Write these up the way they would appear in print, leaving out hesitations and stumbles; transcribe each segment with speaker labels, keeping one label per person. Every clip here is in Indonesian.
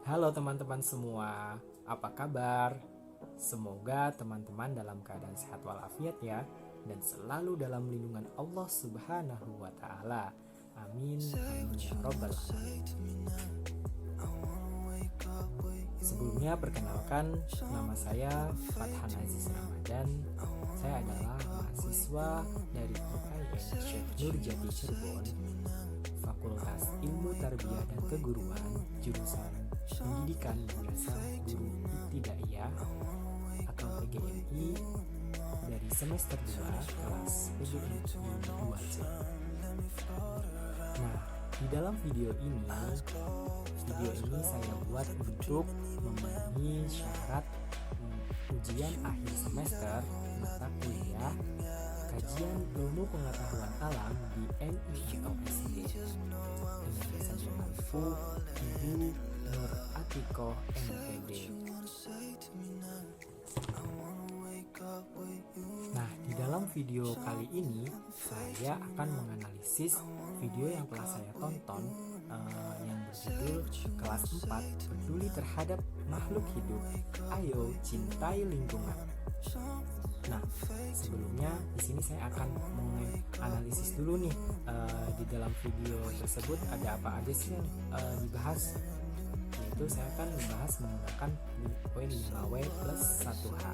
Speaker 1: Halo teman-teman semua, apa kabar? Semoga teman-teman dalam keadaan sehat walafiat ya, dan selalu dalam lindungan Allah Subhanahu wa Ta'ala. Amin, amin ya Rabbal alamin. Sebelumnya perkenalkan, nama saya Fathan Aziz Ramadan. Saya adalah mahasiswa dari UIN Syekh Nurjati Cirebon, Fakultas Ilmu Tarbiyah dan Keguruan, jurusan Pendidikan Madrasah Guru Ibtidaiyah atau PGMI dari semester 2 kelas PGMI 2C. Nah, di dalam video ini saya buat untuk memenuhi syarat ujian akhir semester mata kuliah kajian ilmu pengetahuan alam di MI atau SD dengan dosen mengaku Ibu Nur Atikoh MPD. Nah, di dalam video kali ini saya akan menganalisis video yang telah saya tonton yang berjudul Kelas 4 Peduli Terhadap Makhluk Hidup. Ayo cintai lingkungan. Nah, sebelumnya di sini saya akan menganalisis dulu nih di dalam video tersebut ada apa aja sih yang dibahas. Yaitu saya akan membahas menggunakan poin 5W plus 1H.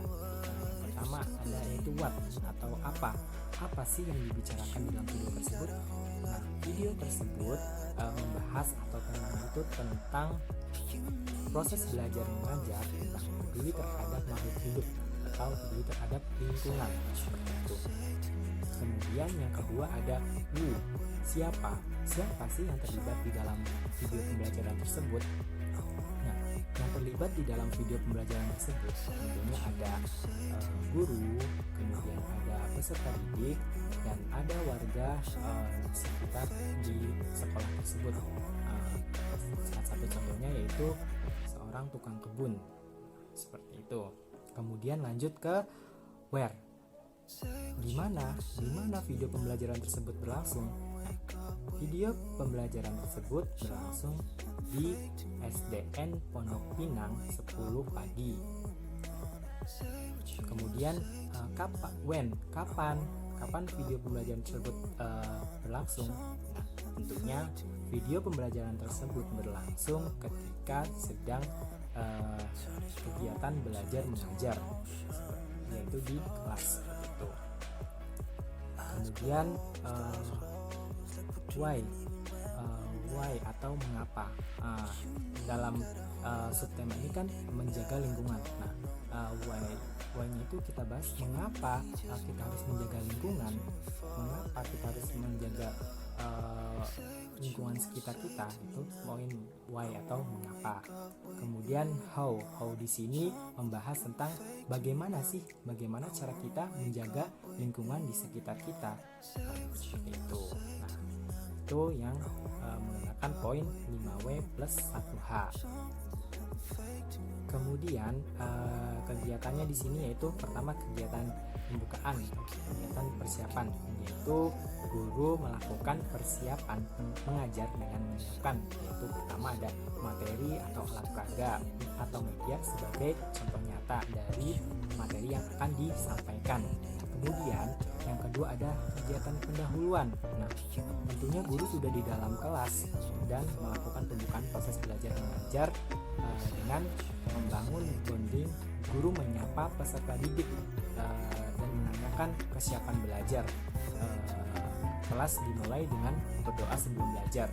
Speaker 1: Yang pertama ada yaitu what atau apa sih yang dibicarakan dalam video tersebut. Nah, video tersebut membahas atau temanya itu tentang proses belajar mengajar tentang peduli terhadap makhluk hidup atau peduli terhadap lingkungan seperti itu. Kemudian yang kedua ada who, siapa sih yang terlibat di dalam video pembelajaran tersebut. Nah, yang terlibat di dalam video pembelajaran tersebut tentunya ada guru, kemudian ada peserta didik, dan ada warga sekitar di sekolah tersebut. Salah satu contohnya yaitu seorang tukang kebun seperti itu. Kemudian lanjut ke where, di mana video pembelajaran tersebut berlangsung. Video pembelajaran tersebut berlangsung di SDN Pondok Pinang 10 pagi. Kemudian kapan video pembelajaran tersebut berlangsung? Nah, tentunya video pembelajaran tersebut berlangsung ketika sedang kegiatan belajar mengajar, yaitu di kelas itu. Kemudian why atau mengapa. Dalam subtema ini kan menjaga lingkungan. Nah, why-nya itu kita bahas mengapa kita harus menjaga lingkungan, mengapa kita harus menjaga lingkungan sekitar kita, itu poin why atau mengapa. Kemudian how di sini membahas tentang bagaimana cara kita menjaga lingkungan di sekitar kita, seperti itu. Nah, itu yang menggunakan poin 5W plus 1H. Kemudian kegiatannya di sini yaitu pertama kegiatan pembukaan, kegiatan persiapan, yaitu guru melakukan persiapan mengajar dengan menyiapkan, yaitu pertama ada materi atau alat peraga atau media sebagai contoh nyata dari materi yang akan disampaikan. Kemudian yang kedua ada kegiatan pendahuluan. Nah, tentunya guru sudah di dalam kelas dan melakukan pembukaan proses belajar mengajar dengan membangun bonding guru menyapa peserta didik dan menanyakan kesiapan belajar. Kelas dimulai dengan berdoa sebelum belajar.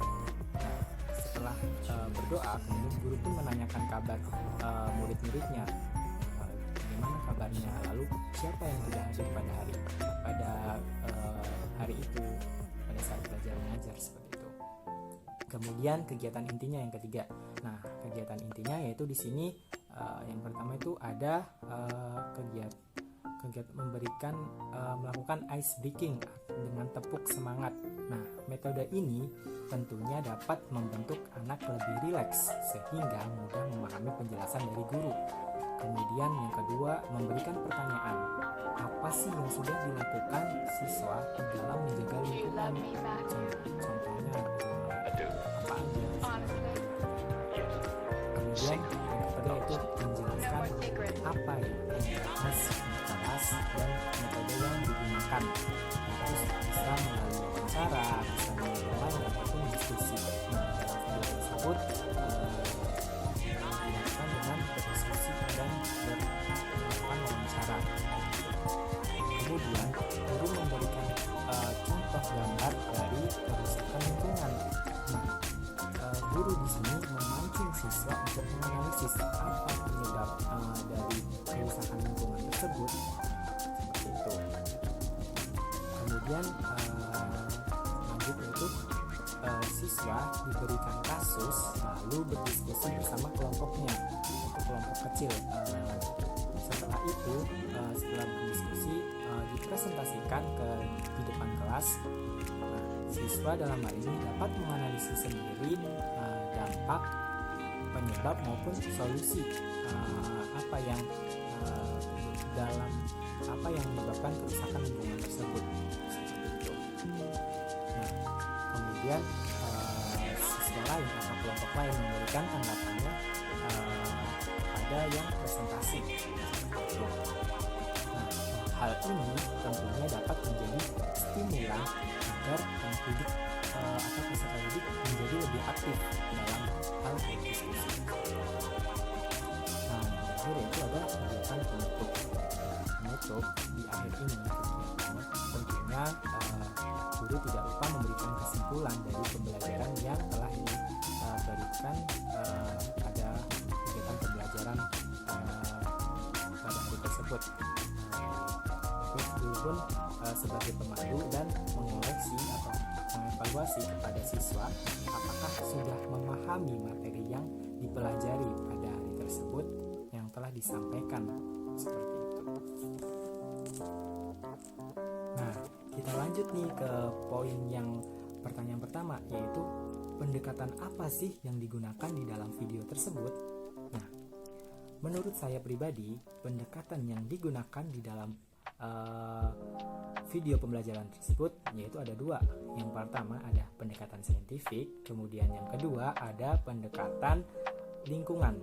Speaker 1: Nah, setelah berdoa, kemudian guru pun menanyakan kabar murid-muridnya, bagaimana kabarnya, lalu siapa yang tidak hadir pada hari itu pada saat belajar mengajar, seperti itu. Kemudian kegiatan intinya yang ketiga. Nah, kegiatan intinya yaitu di sini yang pertama itu ada kegiatan melakukan ice breaking dengan tepuk semangat. Nah, metode ini tentunya dapat membentuk anak lebih rileks sehingga mudah memahami penjelasan dari guru. Kemudian yang kedua, memberikan pertanyaan. Apa sih yang sudah dilakukan siswa dalam menjaga lingkungan? Contohnya apa aja? Kemudian siswa untuk menganalisis apa penyebab dari kerusakan lingkungan tersebut, seperti itu. Kemudian lanjut yaitu siswa diberikan kasus lalu berdiskusi bersama kelompoknya, untuk kelompok kecil. Setelah itu, setelah berdiskusi, dipresentasikan di depan kelas. Nah, siswa dalam hal ini dapat menganalisis sendiri dampak, penyebab maupun solusi apa yang menyebabkan kerusakan lingkungan tersebut, seperti itu. Nah, kemudian siswa lain atau kelompok lain memberikan tanggapannya pada yang presentasi. Nah, hal ini tentunya dapat menjadi stimulan agar anak didik atau peserta didik menjadi lebih aktif dalam hal diskusi. Nah, yang terakhir yaitu ada kegiatan penutup. Di akhir ini kegiatan tentunya guru tidak lupa memberikan kesimpulan dari pembelajaran yang telah diberikan pada kegiatan pembelajaran pada hari tersebut. Terus guru pun sebagai pemandu dan mengoreksi atau mengevaluasi kepada siswa apakah sudah memahami materi yang dipelajari pada hari tersebut yang telah disampaikan, seperti itu. Nah, kita lanjut nih ke poin yang pertanyaan pertama, yaitu pendekatan apa sih yang digunakan di dalam video tersebut? Nah, menurut saya pribadi, pendekatan yang digunakan di dalam video pembelajaran tersebut yaitu ada dua. Yang pertama ada pendekatan saintifik, kemudian yang kedua ada pendekatan lingkungan.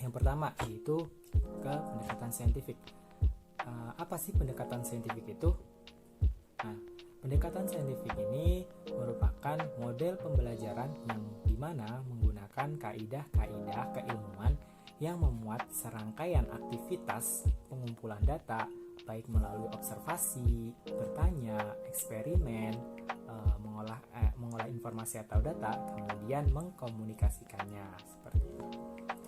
Speaker 1: Yang pertama yaitu ke pendekatan saintifik. Apa sih pendekatan saintifik itu? Nah, pendekatan saintifik ini merupakan model pembelajaran yang dimana menggunakan kaidah-kaidah keilmuan yang memuat serangkaian aktivitas pengumpulan data, baik melalui observasi, bertanya, eksperimen, mengolah informasi atau data, kemudian mengkomunikasikannya, seperti itu.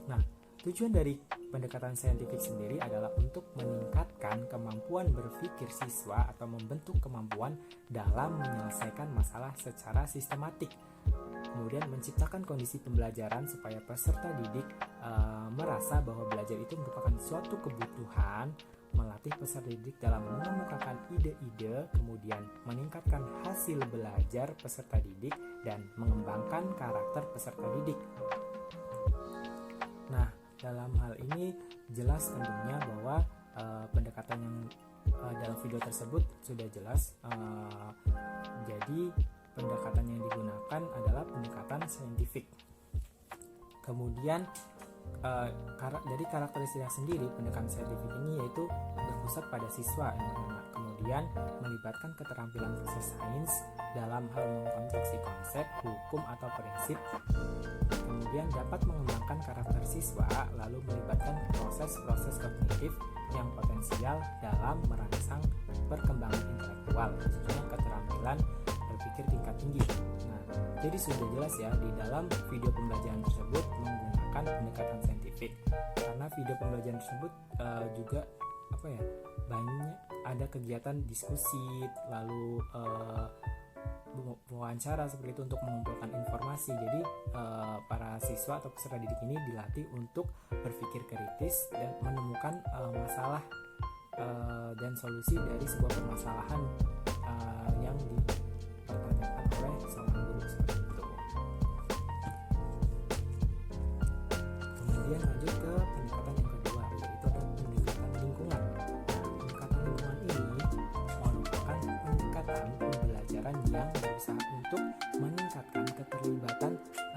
Speaker 1: Nah, tujuan dari pendekatan saintifik sendiri adalah untuk meningkatkan kemampuan berpikir siswa atau membentuk kemampuan dalam menyelesaikan masalah secara sistematik. Kemudian menciptakan kondisi pembelajaran supaya peserta didik merasa bahwa belajar itu merupakan suatu kebutuhan, melatih peserta didik dalam mengemukakan ide-ide, kemudian meningkatkan hasil belajar peserta didik dan mengembangkan karakter peserta didik. Nah, dalam hal ini jelas tentunya bahwa pendekatan yang dalam video tersebut sudah jelas. Jadi pendekatan yang digunakan adalah pendekatan saintifik. Kemudian dari karakteristik sendiri pendekatan saintifik ini yaitu berpusat pada siswa yang pertama. Kemudian melibatkan keterampilan proses sains dalam hal mengkonstruksi konsep, hukum atau prinsip. Kemudian dapat mengembangkan karakter siswa, lalu melibatkan proses-proses kognitif yang potensial dalam merangsang perkembangan intelektual, khususnya keterampilan berpikir tingkat tinggi. Nah, jadi sudah jelas ya di dalam video pembelajaran tersebut menggunakan pendekatan saintifik. Karena video pembelajaran tersebut juga banyak ada kegiatan diskusi, lalu wawancara seperti itu untuk mengumpulkan informasi. Jadi para siswa atau peserta didik ini dilatih untuk berpikir kritis dan menemukan masalah dan solusi dari sebuah permasalahan yang dipertanyakan oleh seorang guru, seperti itu. Kemudian lanjut ke pendekatan yang kedua, yaitu ada pendekatan lingkungan. Pendekatan lingkungan ini merupakan pendekatan pembelajaran yang berusaha untuk meningkatkan keterlibatan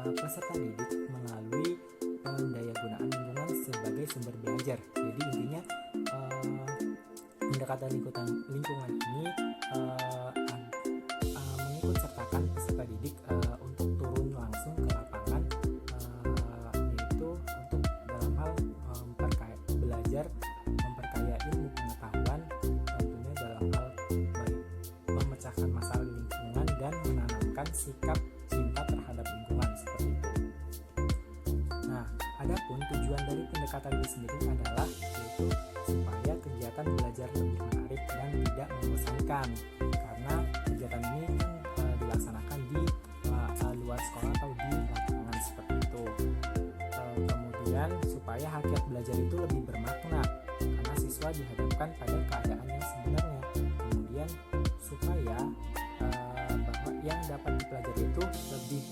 Speaker 1: peserta didik melalui pendayagunaan lingkungan sebagai sumber belajar. Jadi intinya pendekatan lingkungan ini mengikut sertakan peserta didik untuk turun langsung ke lapangan, yaitu untuk dalam hal belajar memperkaya ilmu pengetahuan, tentunya dalam hal memecahkan masalah lingkungan dan menanamkan sikap cinta terhadap lingkungan, seperti itu. Bagaimanapun tujuan dari pendekatan ini sendiri adalah yaitu supaya kegiatan belajar lebih menarik dan tidak membosankan, karena kegiatan ini kan dilaksanakan di luar sekolah atau di lapangan seperti itu. Kemudian supaya hakikat belajar itu lebih bermakna karena siswa dihadapkan pada keadaan yang sebenarnya. Kemudian supaya bahwa yang dapat dipelajari itu lebih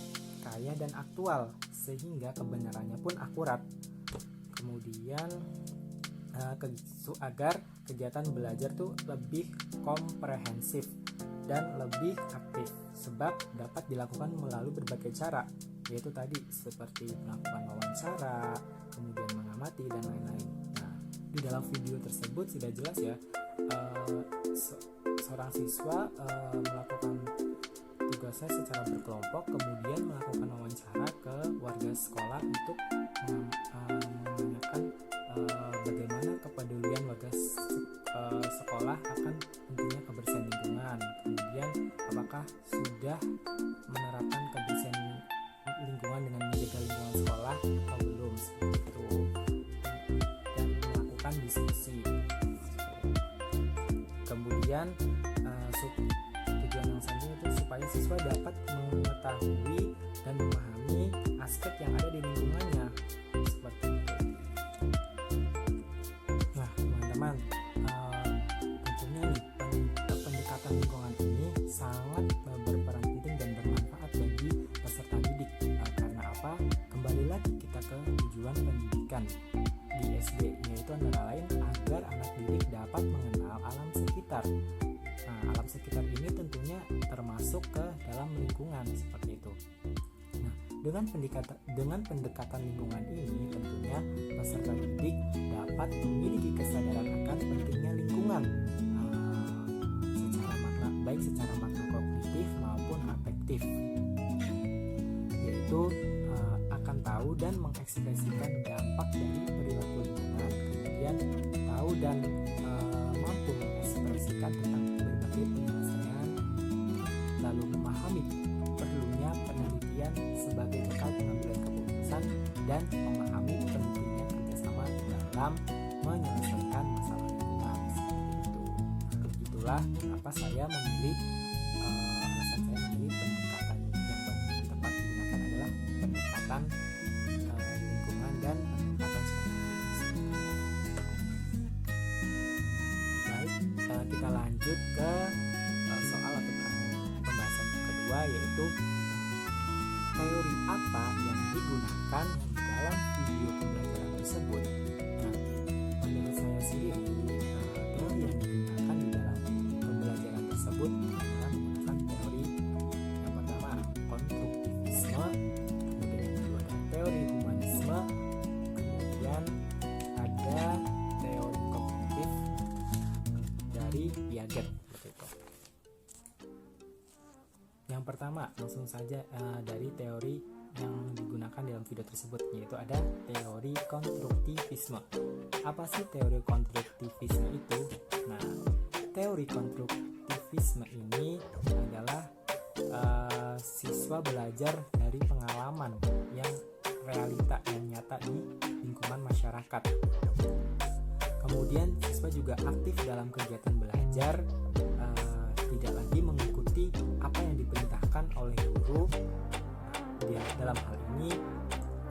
Speaker 1: kaya dan aktual sehingga kebenarannya pun akurat. Kemudian agar kegiatan belajar tuh lebih komprehensif dan lebih aktif, sebab dapat dilakukan melalui berbagai cara, yaitu tadi seperti melakukan wawancara, kemudian mengamati dan lain-lain. Nah, di dalam video tersebut sudah jelas ya, seorang siswa melakukan tugasnya secara berkelompok, kemudian melakukan wawancara ke warga sekolah untuk menanyakan bagaimana kepedulian warga sekolah akan pentingnya kebersihan lingkungan. Kemudian apakah sudah menerapkan kebersihan lingkungan dengan menjaga lingkungan sekolah atau belum, seperti itu, dan melakukan diskusi. Kemudian tujuan yang selanjutnya itu supaya siswa dapat mengetahui dan memahami aspek yang ada di lingkungannya, seperti itu. Nah, teman-teman, tentunya nih pendekatan lingkungan ini sangat berperan penting dan bermanfaat bagi peserta didik. Karena apa? Kembali lagi kita ke tujuan pendidikan di SD, yaitu antara lain agar anak didik dapat mengenal alam sekitar. Nah, alam sekitar ini tentunya termasuk ke dalam lingkungan, seperti itu. Nah, dengan pendekatan lingkungan ini tentunya peserta didik dapat memiliki kesadaran akan pentingnya lingkungan, baik secara makna kognitif maupun afektif, yaitu akan tahu dan mengekspresikan dampak dari perilaku lingkungan, kemudian tahu dan mampu mengekspresikan tentang berbagai penyelesaian, lalu memahami perlunya penelitian sebagai bekal pengambilan keputusan, dan memahami pentingnya kerjasama dalam menyelesaikan masalah lingkungan, seperti itu. Begitulah kenapa saya memilih alasan saya memilih pendekatan yang paling tepat digunakan adalah pendekatan lingkungan dan pendekatan sosial. Baik, kita lanjut ke soal atau pembahasan kedua, yaitu teori apa yang digunakan di dalam video pembelajaran tersebut. Nah, menurut saya sendiri teori yang digunakan di dalam pembelajaran tersebut adalah menggunakan teori yang pertama konstruktivisme, kemudian yang kedua ada teori humanisme, kemudian ada teori kognitif dari Piaget, seperti itu. Yang pertama langsung saja dari teori yang digunakan dalam video tersebut, yaitu ada teori konstruktivisme. Apa sih teori konstruktivisme itu? Nah, teori konstruktivisme ini adalah siswa belajar dari pengalaman yang realita yang nyata di lingkungan masyarakat. Kemudian siswa juga aktif dalam kegiatan belajar, tidak lagi mengikuti apa yang diperintahkan oleh guru. Dalam hal ini,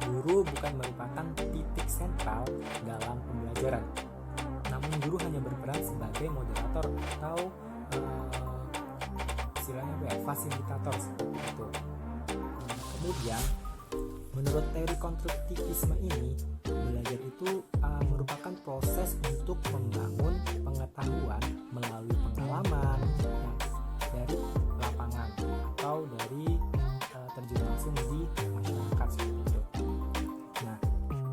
Speaker 1: guru bukan merupakan titik sentral dalam pembelajaran, namun guru hanya berperan sebagai moderator atau istilahnya fasilitator, seperti itu. Kemudian, menurut teori konstruktivisme ini, belajar itu merupakan proses untuk membangun pengetahuan melalui pengalaman dari lapangan atau dari terjun langsung di masyarakat, seperti itu. Nah,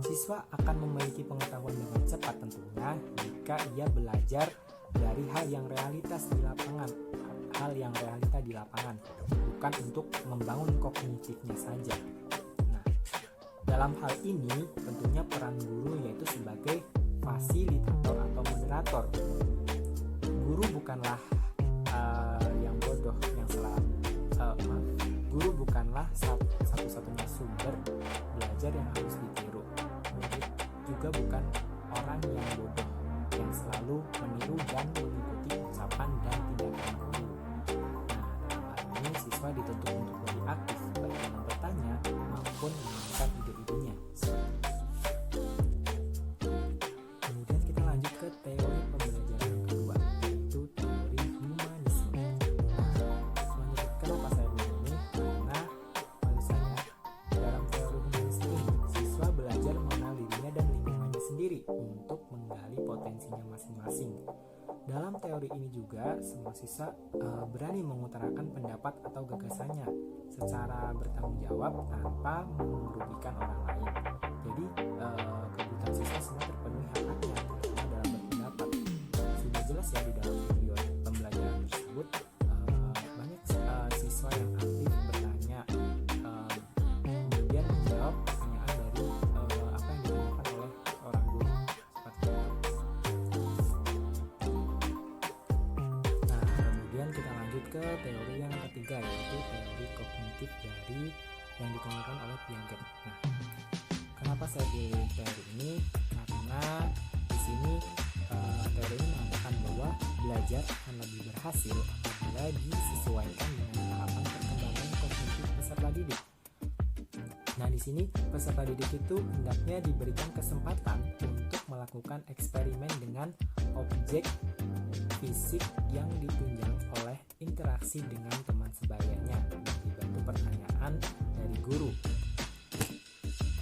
Speaker 1: siswa akan memiliki pengetahuan dengan cepat tentunya jika ia belajar dari hal yang realita di lapangan, bukan untuk membangun kognitifnya saja. Nah, dalam hal ini tentunya peran guru yaitu sebagai fasilitator atau moderator. Guru bukanlah yang bodoh yang guru bukanlah satu-satunya sumber belajar yang harus ditiru. juga bukan orang yang bodoh yang selalu meniru dan mengikuti ucapan dan tindakan guru. Nah, dalam hal ini siswa dituntut untuk lebih aktif baik dalam bertanya maupun menanyakan ide-idenya. Kemudian kita lanjut ke teori pembelajaran yang kedua, yaitu teori humanisme. Kenapa saya bilang ini? Karena menurut saya dalam teori humanisme ini siswa belajar mengenal dirinya dan lingkungannya sendiri untuk menggali potensinya masing-masing. Dalam teori ini juga semua siswa berani mengutarakan pendapat atau gagasannya secara bertanggung jawab tanpa merugikan orang lain. Jadi kebutuhan siswa semua terpenuhi hak-haknya terutama dalam berpendapat. Sudah jelas ya di dalam video pembelajaran tersebut banyak siswa yang aktif bertanya, kemudian menjawab pertanyaan dari apa yang ditanyakan oleh orang guru seperti itu. Nah, kemudian kita lanjut ke teori yang ketiga, yaitu teori kognitif dari yang dikemukakan oleh Piaget. Nah, kenapa saya pilih teori ini? Karena di sini teori ini mengatakan bahwa belajar akan lebih berhasil apabila disesuaikan dengan tahapan perkembangan kognitif peserta didik. Nah, di sini peserta didik itu hendaknya diberikan kesempatan untuk melakukan eksperimen dengan objek fisik yang ditunjang oleh interaksi dengan teman sebayanya dan dibantu pertanyaan dari guru.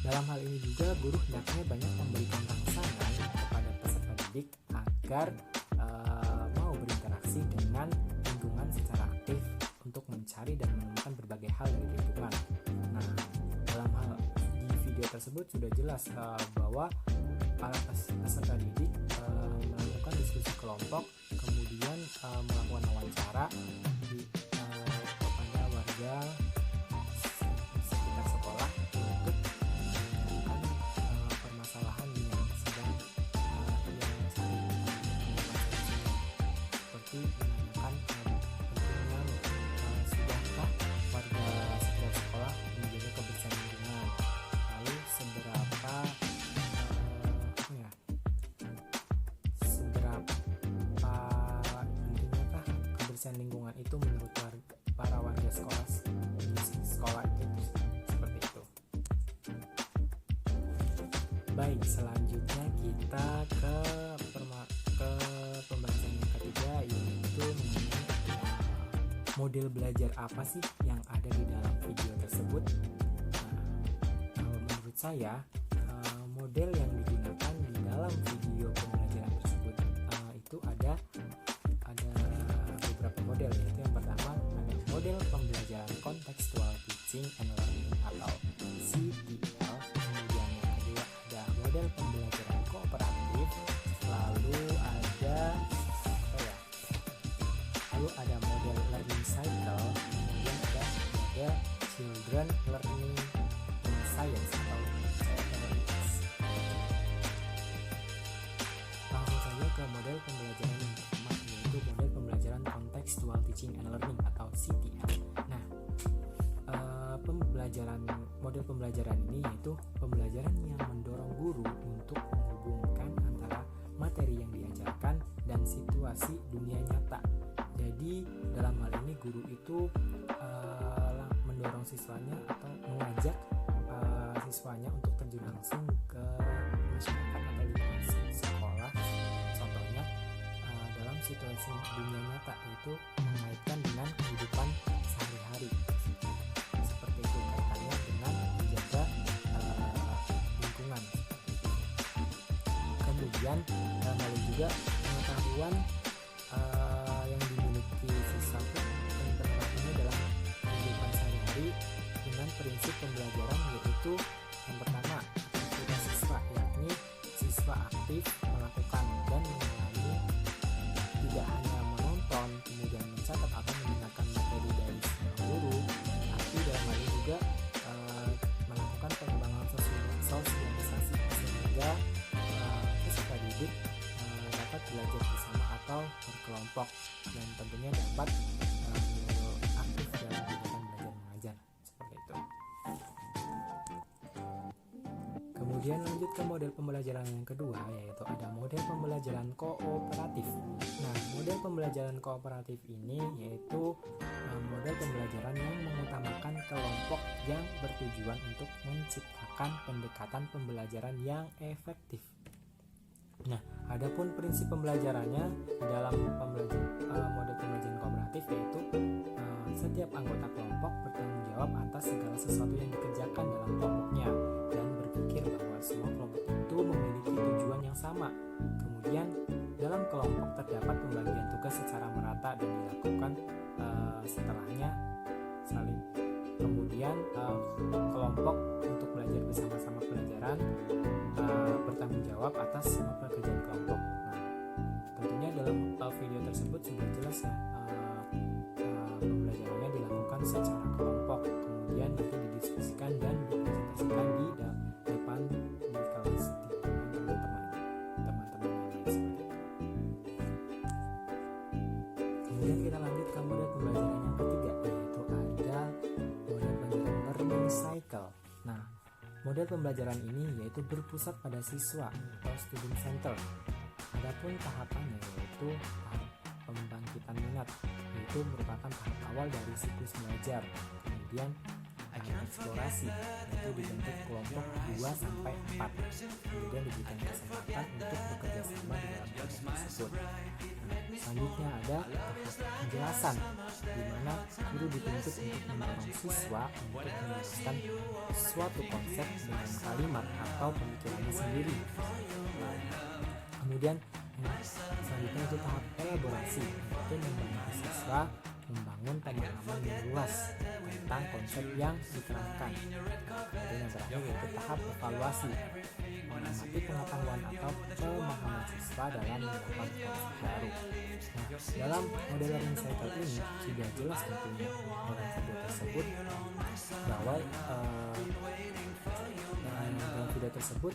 Speaker 1: Dalam hal ini juga guru hendaknya banyak memberikan rangsangan kepada peserta didik agar mau berinteraksi dengan lingkungan secara aktif untuk mencari dan menemukan berbagai hal dari lingkungan. Nah, dalam hal di video tersebut sudah jelas bahwa para peserta didik melakukan diskusi kelompok, kemudian melakukan wawancara kepada warga sekitar sekolah untuk menanyakan permasalahan yang sedang seperti menanyakan pentingnya sudahkah warga sekitar sekolah menjaga kebersihan lingkungan, lalu seberapa intinya kebersihan lingkungan itu menurut para warga sekolah itu seperti itu. Baik, selanjutnya kita ke pembahasan yang ketiga, yaitu mengenai model belajar apa sih yang ada di dalam video tersebut. Nah, menurut saya model yang digunakan di dalam video pembelajaran tersebut itu ada beberapa model, yaitu yang pertama ada model pembelajaran contextual teaching and learning atau CTL, kemudian yang kedua ada model pembelajaran kooperatif, lalu ada model learning cycle, kemudian ada model children learning in science atau CLS. Langsung saja ke model pembelajaran yang pertama, yaitu model pembelajaran contextual teaching and learning atau CTL. Nah, model pembelajaran ini yaitu pembelajaran yang mendorong guru untuk menghubungkan antara materi yang diajarkan dan situasi dunia nyata. Jadi dalam hal ini guru itu mendorong siswanya atau mengajak siswanya untuk terjun langsung ke masyarakat atau lingkungan sekolah. Contohnya dalam situasi dunia nyata, yaitu mengaitkan dengan kehidupan sehari-hari. Seperti itu kaitannya dengan menjaga lingkungan. Kemudian dalam hal ini juga pengetahuan yang dimiliki siswa dan penerapannya dalam kehidupan sehari-hari dengan prinsip pembelajaran, yaitu yang pertama aktivitas siswa, yakni siswa aktif melakukan dan mengalami, tidak hanya menonton kemudian mencatat atau mendengarkan materi dari guru, tapi dalam hal ini juga melakukan pengembangan sosialisasi sehingga peserta didik dapat belajar bersama atau berkelompok dan tentunya dapat aktif dalam kegiatan belajar mengajar seperti itu. Kemudian lanjut ke model pembelajaran yang kedua, yaitu ada model pembelajaran kooperatif. Nah, model pembelajaran kooperatif ini yaitu model pembelajaran yang mengutamakan kelompok yang bertujuan untuk menciptakan pendekatan pembelajaran yang efektif. Nah, adapun prinsip pembelajarannya dalam model pembelajaran kooperatif yaitu setiap anggota kelompok bertanggung jawab atas segala sesuatu yang dikerjakan dalam kelompoknya dan berpikir bahwa semua kelompok itu memiliki tujuan yang sama. Kemudian dalam kelompok terdapat pembagian tugas secara merata dan dilakukan setelahnya saling. Kemudian kelompok untuk belajar bersama-sama pelajaran bertanggung jawab atas semua pekerjaan kelompok. Nah, tentunya dalam video tersebut sudah jelas ya, pembelajarannya dilakukan secara kelompok, kemudian nanti didiskusikan dan dipresentasikan di depan di kelas di depan teman-teman yang lain seperti itu. Kemudian kita lanjut ke model pembelajaran yang ketiga, yaitu ada model pembelajaran learning cycle. Nah, model pembelajaran ini yaitu berpusat pada siswa atau student center. Adapun tahapannya yaitu tahap pembangkitan minat, yaitu merupakan tahap awal dari siklus belajar. Kemudian eksplorasi, yaitu dibentuk kelompok 2-4. Kemudian diberikan kesempatan untuk bekerja sama di dalam kelompok tersebut. Selanjutnya ada tahap penjelasan, di mana guru dituntut untuk mendorong siswa untuk menjelaskan suatu konsep dengan kalimat atau pemikirannya sendiri. Kemudian selanjutnya itu tahap elaborasi, yaitu membantu siswa membangun pemahaman yang luas tentang konsep yang diterangkan. Dan yang terakhir yaitu tahap evaluasi, mengamati pengetahuan atau pemahaman siswa dalam menerapkan konsep baru. Nah, dalam model learning cycle ini sudah jelas tentunya dalam video tersebut bahwa dalam video tersebut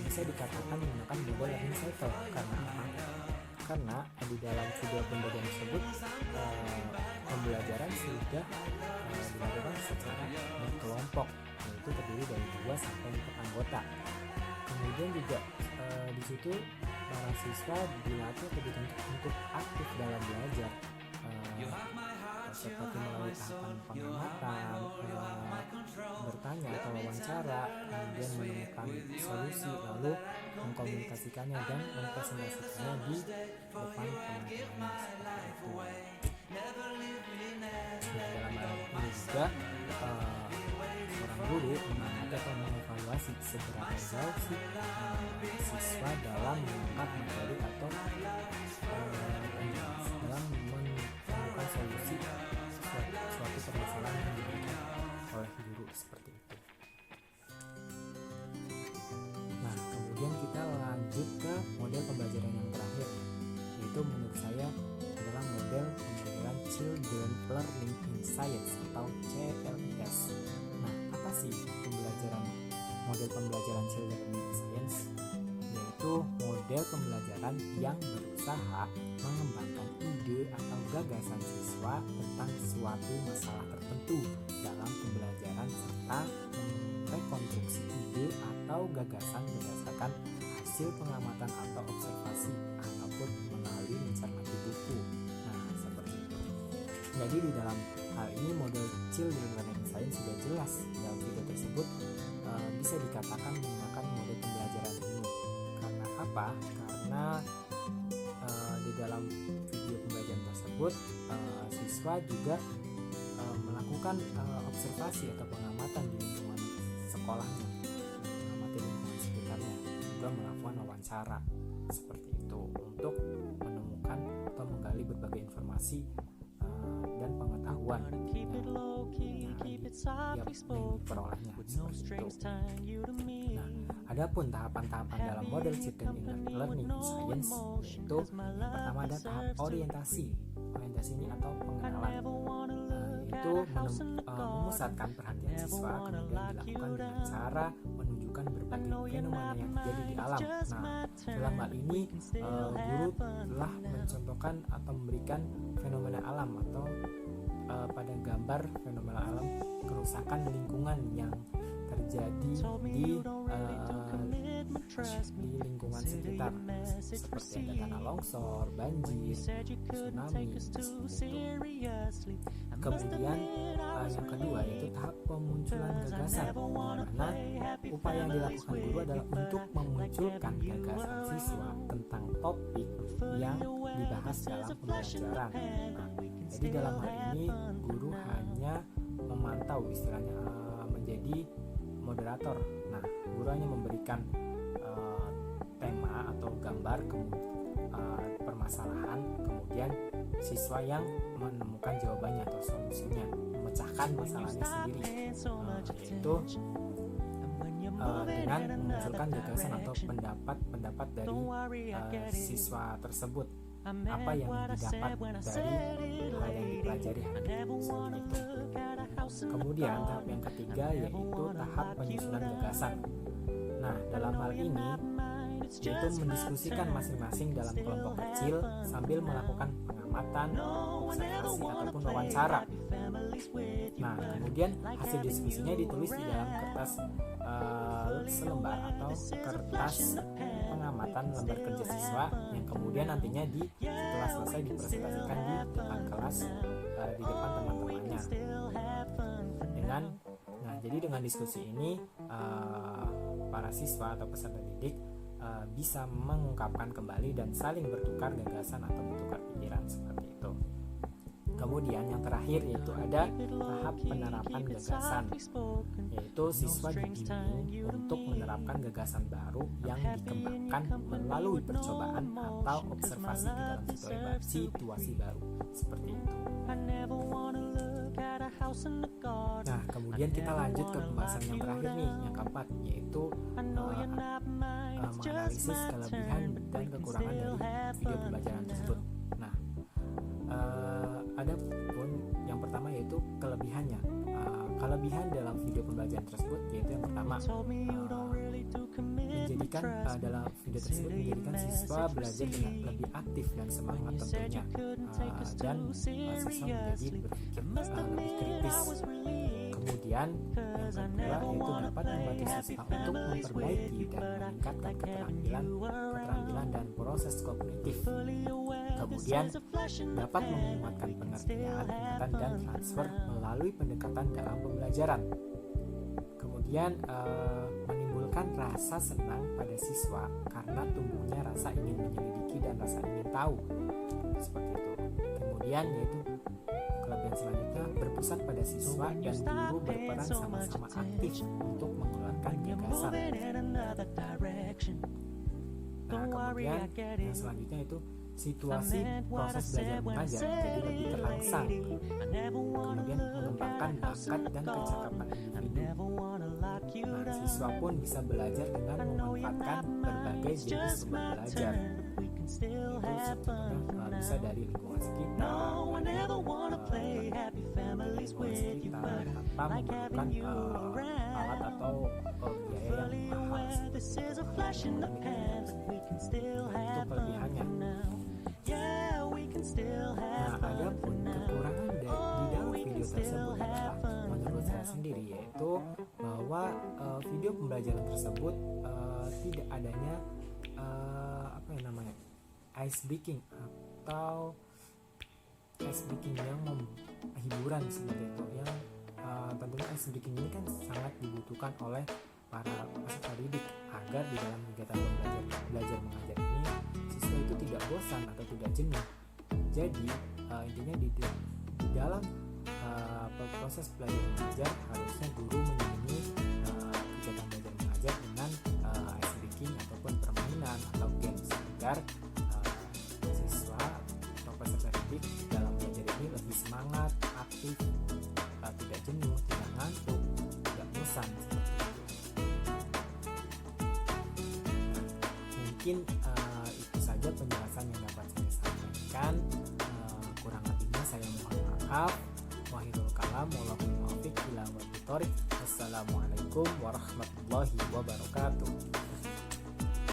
Speaker 1: bisa dikatakan menggunakan model learning cycle. Karena apa? Karena di dalam video pembelajaran tersebut pembelajaran sudah dilakukan secara berkelompok, yaitu terdiri dari 2-4 anggota. Kemudian juga di situ para siswa dilatih atau dituntut untuk aktif dalam belajar, seperti melalui tahapan pengamatan, bertanya atau wawancara, kemudian menemukan solusi, lalu mengkomunikasikannya dan mempresentasikannya di depan teman-temannya seperti itu. Nah, dalam hal ini juga seorang guru mengamati atau mengevaluasi seberapa jauh siswa dalam mengangkat materi atau dalam menemukan solusi suatu permasalahan yang diberikan oleh guru seperti itu. Nah, kemudian kita lanjut ke model pembelajaran yang terakhir, yaitu menurut saya adalah model pembelajaran Children Learning in Science atau CLIS. Nah, apa sih model pembelajaran Children Learning in Science? Yaitu model pembelajaran yang berusaha mengembangkan ide atau gagasan siswa tentang suatu masalah tertentu dalam pembelajaran serta rekonstruksi ide atau gagasan berdasarkan hasil pengamatan atau observasi ataupun melalui mencermati buku. Nah, seperti itu. Jadi di dalam hal ini model Children Learning Science sudah jelas dalam video tersebut bisa dikatakan menggunakan model pembelajaran ini. Karena apa? Karena di dalam video pembelajaran tersebut siswa juga melakukan observasi atau pengamatan di lingkungan sekolahnya, mengamati lingkungan sekitarnya, juga melakukan wawancara seperti itu untuk menemukan atau menggali berbagai informasi dan pengetahuan yang diperolehnya seperti itu. Nah, adapun tahapan-tahapan dalam model Children Learning in Science yaitu pertama ada tahap orientasi ini atau pengenalan, yaitu memusatkan perhatian siswa, kemudian dilakukan dengan cara menunjukkan berbagai fenomena yang terjadi di alam. Nah, dalam hal ini guru telah mencontohkan atau memberikan fenomena alam atau pada gambar fenomena alam kerusakan lingkungan yang terjadi di lingkungan sekitar, seperti ada tanah longsor, banjir, tsunami, gitu. Kemudian yang kedua yaitu tahap pemunculan gagasan, di mana upaya yang dilakukan guru adalah untuk memunculkan gagasan siswa tentang topik yang dibahas dalam pembelajaran. Jadi dalam hal ini guru hanya memantau, istilahnya menjadi moderator. Nah, guru hanya memberikan tema atau gambar permasalahan, kemudian siswa yang menemukan jawabannya atau solusinya, memecahkan masalahnya sendiri, yaitu dengan memunculkan gagasan atau pendapat dari siswa tersebut, apa yang didapat dari hal yang dipelajari hari ini, seperti itu. Kemudian tahap yang ketiga yaitu tahap penyusunan gagasan. Nah, dalam hal ini yaitu mendiskusikan masing-masing dalam kelompok kecil sambil melakukan pengamatan, observasi ataupun wawancara. Nah, kemudian hasil diskusinya ditulis di dalam kertas selembar atau kertas pengamatan lembar kerja siswa yang kemudian nantinya setelah selesai dipresentasikan di depan kelas, di depan teman-temannya. Jadi dengan diskusi ini para siswa atau peserta didik bisa mengungkapkan kembali dan saling bertukar gagasan atau bertukar pikiran, seperti itu. Kemudian yang terakhir yaitu ada tahap penerapan gagasan, yaitu siswa dibimbing untuk menerapkan gagasan baru yang dikembangkan melalui percobaan atau observasi di dalam situasi baru, seperti itu. Nah, kemudian kita lanjut ke pembahasan yang terakhir nih, yang keempat, yaitu menganalisis kelebihan dan kekurangan dari video pembelajaran tersebut. Nah, ada pun yang pertama yaitu kelebihannya. Kelebihan dalam video pembelajaran tersebut yaitu yang pertama, menjadikan dalam video tersebut menjadikan siswa belajar dengan lebih aktif dan semangat tentunya, dan siswa menjadi berpikir lebih kritis. Kemudian yang kedua yaitu dapat membantu siswa untuk memperbaiki dan meningkatkan keterampilan dan proses kognitif. Kemudian dapat menguatkan pengertian, ingatan, dan transfer melalui pendekatan dalam pembelajaran. Kemudian menimbulkan rasa senang pada siswa karena tumbuhnya rasa ingin menyelidiki dan rasa ingin tahu, seperti itu. Kemudian yaitu kelebihan selanjutnya berpusat pada siswa dan guru berperan sama-sama aktif untuk mengeluarkan gagasan. Nah, kemudian yang selanjutnya itu situasi proses belajar mengajar jadi lebih terangsang, kemudian mengembangkan bakat dan kecakapan individu. Nah, siswa pun bisa belajar dengan memanfaatkan berbagai jenis sumber belajar. Itu bisa dari lingkungan sekitar, tanpa memerlukan alat atau biaya yang mahal. Itu kelebihannya. Nah, ada pun kekurangan di dalam video tersebut adalah menurut saya sendiri, yaitu bahwa video pembelajaran tersebut tidak adanya ice breaking atau yang hiburan seperti itu, yang tentunya ice breaking ini kan sangat dibutuhkan oleh para peserta didik agar di dalam kegiatan belajar mengajar ini siswa itu tidak bosan atau tidak jenuh. Jadi intinya di dalam proses belajar mengajar harusnya guru mengiringi kegiatan belajar mengajar dengan ice breaking ataupun permainan atau games agar siswa atau peserta didik dalam belajar ini lebih semangat, aktif, tidak jenuh, tidak ngantuk, tidak bosan, seperti itu. Mungkin itu saja penjelasan yang dapat saya sampaikan. Kurang lebihnya saya mohon maaf. Wahidul kalam, wallahul muwaffiq ila aqwamit thoriq. Wassalamualaikum warahmatullahi wabarakatuh.